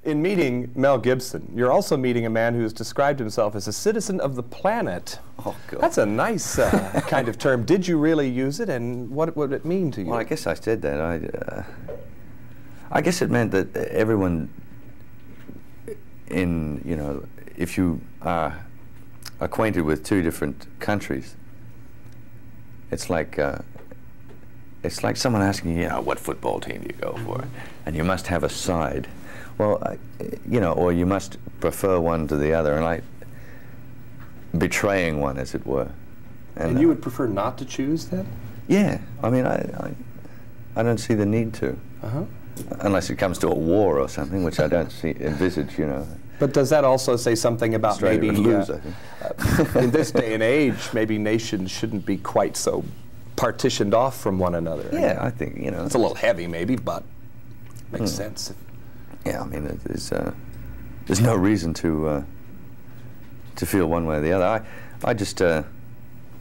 In meeting Mel Gibson, you're also meeting a man who has described himself as a citizen of the planet. Oh, God. That's a nice kind of term. Did you really use it, and what would it mean to you? Well, I guess I said that. I guess it meant that everyone if you are acquainted with two different countries, it's like someone asking you, what football team do you go for? And you must have a side. Well, or you must prefer one to the other, and like betraying one, as it were. And you would prefer not to choose, then? Yeah. I mean, I don't see the need to. Unless it comes to a war or something, which I don't envisage, But does that also say something about Australia maybe, would lose, I think. in this day and age, maybe nations shouldn't be quite so partitioned off from one another? Yeah, I think, It's a little heavy, maybe, but makes sense. Yeah, I mean, there's no reason to feel one way or the other. I just,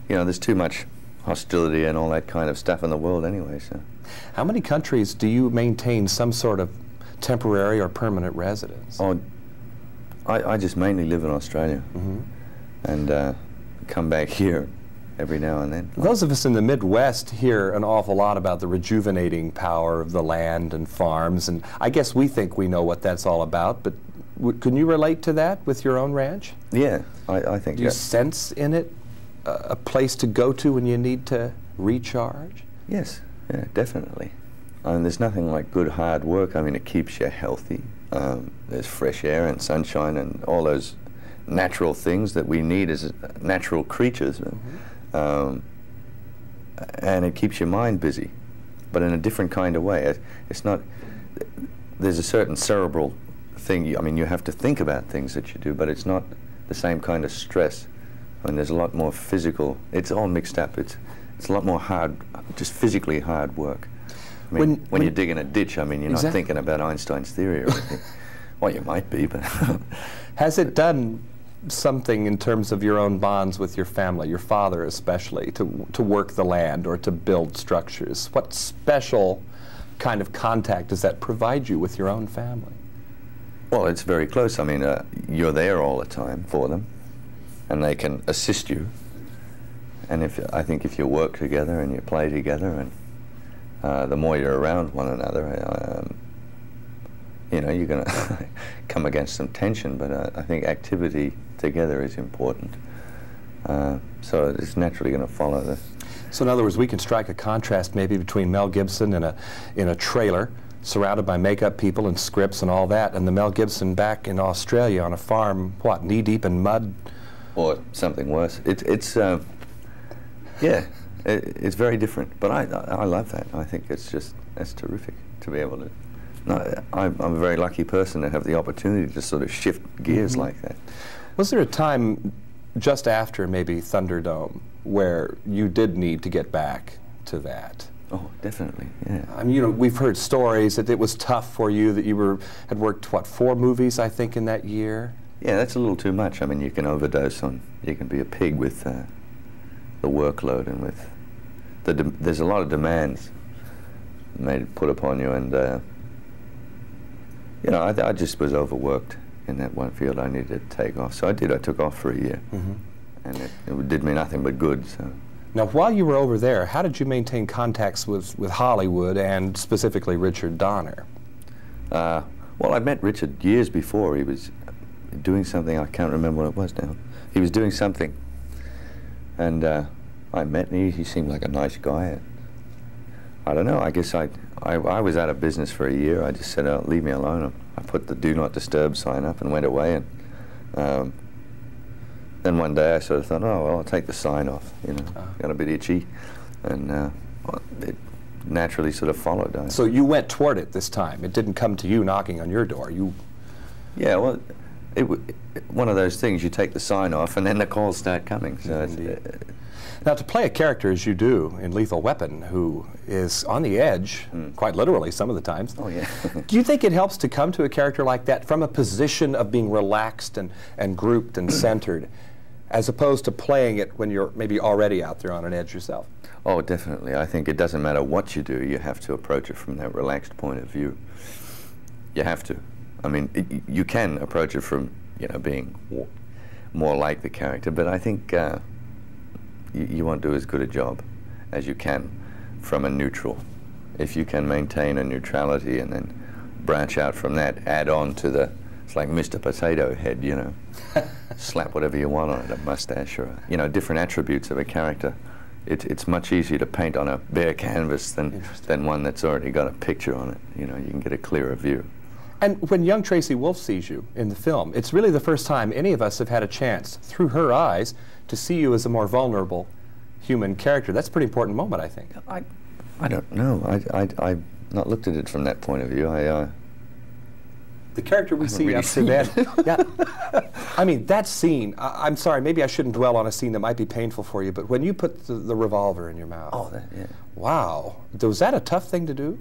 there's too much hostility and all that kind of stuff in the world anyway, so. How many countries do you maintain some sort of temporary or permanent residence? Oh, I just mainly live in Australia, and come back here every now and then. Those of us in the Midwest hear an awful lot about the rejuvenating power of the land and farms, and I guess we think we know what that's all about, but can you relate to that with your own ranch? Yeah, I think. Do you sense in it a place to go to when you need to recharge? Yes, yeah, definitely. I mean, there's nothing like good hard work. I mean, it keeps you healthy. There's fresh air and sunshine and all those natural things that we need as natural creatures. And it keeps your mind busy, but in a different kind of way. It's not, there's a certain cerebral thing, I mean, you have to think about things that you do, but it's not the same kind of stress. I mean, there's a lot more physical, it's all mixed up. It's a lot more hard, just physically hard work. I mean, when you're digging a ditch, I mean, you're not thinking about Einstein's theory or anything. Well, you might be, but... Has it done something in terms of your own bonds with your family, your father especially, to work the land or to build structures? What special kind of contact does that provide you with your own family? Well, it's very close. I mean, you're there all the time for them, and they can assist you. And I think if you work together and you play together, and the more you're around one another, you're going to come against some tension, but I think activity together is important. So it's naturally going to follow this. So in other words, we can strike a contrast maybe between Mel Gibson in a trailer surrounded by makeup people and scripts and all that, and the Mel Gibson back in Australia on a farm, what, knee-deep in mud? Or something worse. It's very different, but I love that. I think that's terrific to be able to. No, I'm a very lucky person to have the opportunity to sort of shift gears like that. Was there a time just after maybe Thunderdome where you did need to get back to that? Oh, definitely, yeah. I mean, we've heard stories that it was tough for you, that you had worked, what, 4 movies, I think, in that year? Yeah, that's a little too much. I mean, you can overdose on, you can be a pig with the workload and with there's a lot of demands put upon you, and I just was overworked in that one field. I needed to take off, so I did. I took off for a year, and it did me nothing but good. So. Now, while you were over there, how did you maintain contacts with Hollywood and specifically Richard Donner? Well, I met Richard years before. He was doing something. I can't remember what it was now. He was doing something, and I met him. He seemed like a nice guy. I don't know. I guess I was out of business for a year. I just said, "Oh, leave me alone." I put the "Do Not Disturb" sign up and went away. And then one day I sort of thought, "Oh, well, I'll take the sign off." Got a bit itchy, and it naturally sort of followed. So you went toward it this time. It didn't come to you knocking on your door. Yeah, well, one of those things. You take the sign off, and then the calls start coming. So now, to play a character as you do in Lethal Weapon, who is on the edge, quite literally some of the times, oh, yeah. Do you think it helps to come to a character like that from a position of being relaxed and grouped and centered, as opposed to playing it when you're maybe already out there on an edge yourself? Oh, definitely. I think it doesn't matter what you do, you have to approach it from that relaxed point of view. You have to. I mean, you can approach it from, you know, being more like the character, but I think you want to do as good a job as you can from a neutral. If you can maintain a neutrality and then branch out from that, add on to the, it's like Mr. Potato Head, you know, slap whatever you want on it, a mustache or, you know, different attributes of a character. It's much easier to paint on a bare canvas than one that's already got a picture on it. You know, you can get a clearer view. And when young Tracy Wolff sees you in the film, it's really the first time any of us have had a chance, through her eyes, to see you as a more vulnerable human character. That's a pretty important moment, I think. I don't know. I've not looked at it from that point of view. The character we see really after that, yeah. I mean, that scene, I'm sorry, maybe I shouldn't dwell on a scene that might be painful for you, but when you put the revolver in your mouth. Oh, that, yeah. Wow. Was that a tough thing to do?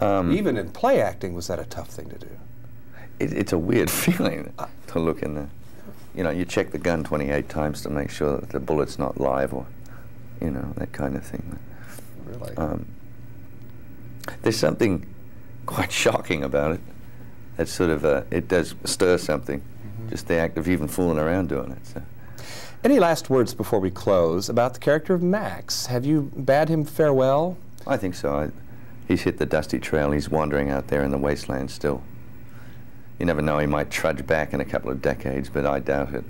Even in play acting, was that a tough thing to do? It's a weird feeling to look in the, you know, you check the gun 28 times to make sure that the bullet's not live or, you know, that kind of thing. Really? There's something quite shocking about it. It's sort of, it does stir something, just the act of even fooling around doing it. So. Any last words before we close about the character of Max? Have you bade him farewell? I think so. He's hit the dusty trail. He's wandering out there in the wasteland still. You never know, he might trudge back in a couple of decades, but I doubt it.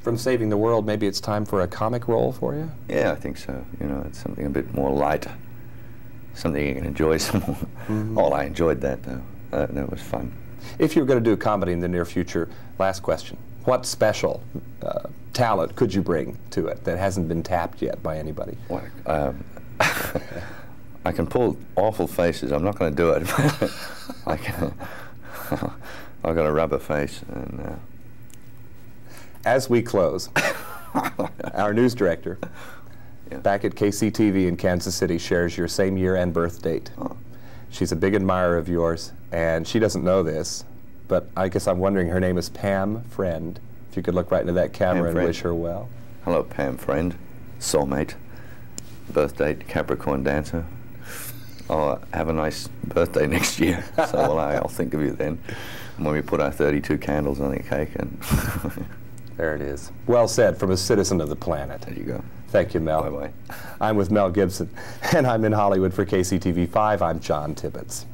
From saving the world, maybe it's time for a comic role for you? Yeah, I think so. You know, it's something a bit more light, something you can enjoy some more. Oh, I enjoyed that, though. That was fun. If you were going to do comedy in the near future, last question, what special talent could you bring to it that hasn't been tapped yet by anybody? What, I can pull awful faces. I'm not going to do it. I can. I've got a rubber face. And as we close, our news director back at KCTV in Kansas City shares your same year and birth date. Oh. She's a big admirer of yours, and she doesn't know this, but I guess I'm wondering, her name is Pam Friend. If you could look right into that camera and wish her well. Hello, Pam Friend, soulmate, birth date, Capricorn dancer. Oh, have a nice birthday next year. So I'll think of you then when we put our 32 candles on the cake. And there it is. Well said from a citizen of the planet. There you go. Thank you, Mel. Bye-bye. I'm with Mel Gibson, and I'm in Hollywood for KCTV5. I'm John Tibbetts.